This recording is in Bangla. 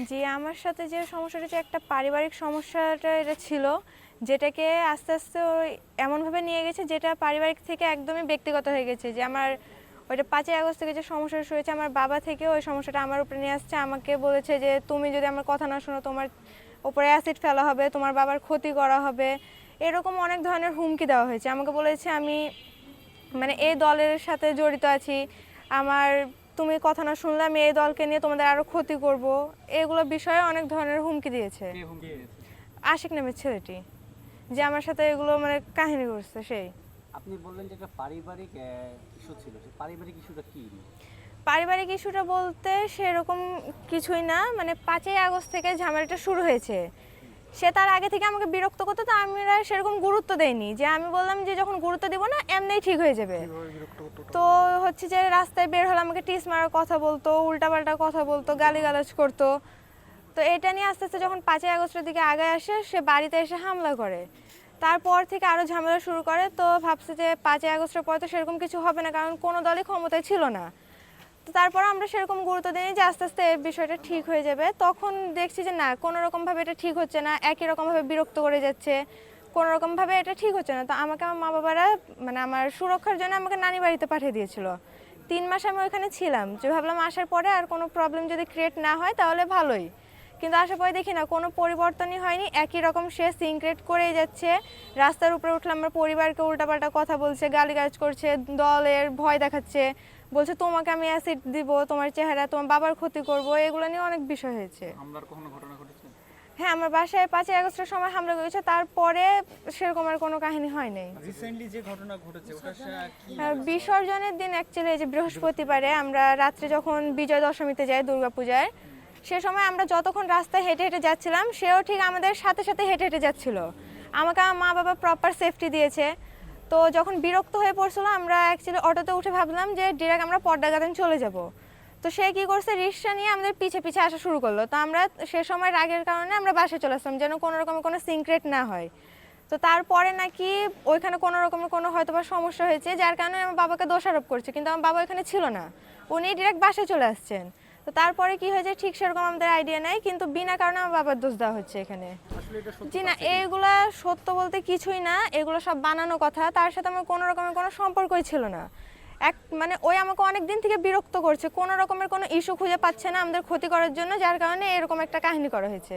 জি, আমার সাথে যে সমস্যাটা যে একটা পারিবারিক সমস্যাটা এটা ছিল, যেটাকে আস্তে, আস্তে ওই এমনভাবে নিয়ে গেছে যেটা পারিবারিক থেকে একদমই ব্যক্তিগত হয়ে গেছে। যে আমার ওইটা ৫ই আগস্ট থেকে যে সমস্যাটা শুরু হয়েছে, আমার বাবা থেকে ওই সমস্যাটা আমার উপরে নিয়ে আসছে। আমাকে বলেছে যে, "তুমি যদি আমার কথা না শোনো, তোমার উপরে অ্যাসিড ফেলা হবে, তোমার বাবার ক্ষতি করা হবে।" এরকম অনেক ধরনের হুমকি দেওয়া হয়েছে। আমাকে বলেছে আমি মানে এই দলের সাথে জড়িত আছি। আমার তুমি কথা না শুনলে আমি এই দলকে নিয়ে তোমাদের আরো ক্ষতি করব। এগুলো বিষয়ে অনেক ধরনের হুমকি দিয়েছে। কে হুমকি দিয়েছে? আশিক নামের ছেলেটি, যে আমার সাথে এগুলো মানে কাহিনী করছে সেই। আপনি বললেন যে একটা পারিবারিক ইস্যু ছিল, সেই পারিবারিক ইস্যুটা কি? পারিবারিক ইস্যুটা বলতে সেরকম কিছুই না, মানে ৫ই আগস্ট থেকে ঝামেলাটা শুরু হয়েছে। সে তার আগে থেকে আমাকে বিরক্ত করতো, তো আমরা সেরকম গুরুত্ব দেইনি। যে আমি বললাম যে যখন গুরুত্ব দিব না, এমনিই ঠিক হয়ে যাবে। তো হচ্ছে যে রাস্তায় বের হলে আমাকে টিস মারার কথা বলতো, উল্টাপাল্টা কথা বলতো, গালিগালাজ করতো। তো এটা নিয়ে আস্তে আস্তে যখন ৫ই আগস্টের দিকে আগায় আসে, সে বাড়িতে এসে হামলা করে। তারপর থেকে আরও ঝামেলা শুরু করে। তো ভাবছে যে 5ই আগস্টের পর তো সেরকম কিছু হবে না, কারণ কোনো দলই ক্ষমতায় ছিল না। তো তারপর আমরা সেরকম গুরুত্ব দিইনি যে আস্তে আস্তে এই বিষয়টা ঠিক হয়ে যাবে। তখন দেখছি যে না, কোনো রকমভাবে এটা ঠিক হচ্ছে না, একই রকমভাবে বিরক্ত করে যাচ্ছে, কোনো রকমভাবে এটা ঠিক হচ্ছে না। তো আমাকে আমার মা বাবারা মানে আমার সুরক্ষার জন্য আমাকে নানি বাড়িতে পাঠিয়ে দিয়েছিল। 3 মাস আমি ওইখানে ছিলাম, যে ভাবলাম আসার পরে আর কোনো প্রবলেম যদি ক্রিয়েট না হয় তাহলে ভালোই। কিন্তু আসার পরে দেখি না, কোনো পরিবর্তনই হয়নি, একই রকম সে সিনক্রেট করেই যাচ্ছে। রাস্তার উপরে উঠলে আমার পরিবারকে উল্টাপাল্টা কথা বলছে, গালিগালাজ করছে, দলের ভয় দেখাচ্ছে, বলছে তোমাকে আমি অ্যাসিড দিব, তোমার চেহারা, তোমার বাবার ক্ষতি করব। এগুলো নিয়ে অনেক বিষয় হয়েছে। হামলার কোনো ঘটনা ঘটেছে? হ্যাঁ, আমার বাসায় 5ই আগস্টের সময় হামলা করেছে, তারপরে সেরকম আর কোনো কাহিনী হয় নাই। রিসেন্টলি যে ঘটনা ঘটেছে ওটা কি? বিসর্জনের দিন অ্যাকচুয়ালি এই যে বৃহস্পতিবারে আমরা রাত্রে যখন বিজয় দশমীতে যাই দুর্গাপূজায়, সে সময় আমরা যতক্ষণ রাস্তায় হেঁটে হেঁটে যাচ্ছিলাম, সেও ঠিক আমাদের সাথে সাথে হেঁটে হেঁটে যাচ্ছিল। আমাকে আমার মা বাবা প্রপার সেফটি দিয়েছে। তো যখন বিরক্ত হয়ে পড়ছিল, আমরা অ্যাকচুয়ালি অটোতে উঠে ভাবলাম যে ডিরেক্ট আমরা পদ্মা গার্ডেন চলে যাব। তো সে কি করছে, রিক্সা নিয়ে আমাদের পিছে পিছে আসা শুরু করলো। তো আমরা সে সময় রাগের কারণে আমরা বাসায় চলে আসলাম, যেন কোনো রকমের কোনো সিনক্রেট না হয়। তো তারপরে নাকি ওইখানে কোনো রকমের কোনো হয়তো বা সমস্যা হয়েছে, যার কারণে আমার বাবাকে দোষারোপ করছে, কিন্তু আমার বাবা ওইখানে ছিল না, উনি ডিরেক্ট বাসায় চলে আসছেন। তো তারপরে কি হয়েছে ঠিক সেরকম আমাদের আইডিয়া নেই, কিন্তু বিনা কারণে আমার বাবার দোষ দেওয়া হচ্ছে এখানে। জি না, এগুলা সত্য বলতে কিছুই না, এগুলো সব বানানো কথা। তার সাথে আমার কোনো রকমের কোনো সম্পর্কই ছিল না। মানে ওই আমাকে অনেক দিন থেকে বিরক্ত করছে, কোনো রকমের কোনো ইস্যু খুঁজে পাচ্ছে না আমাদের ক্ষতি করার জন্য, যার কারণে এরকম একটা কাহিনী করা হয়েছে।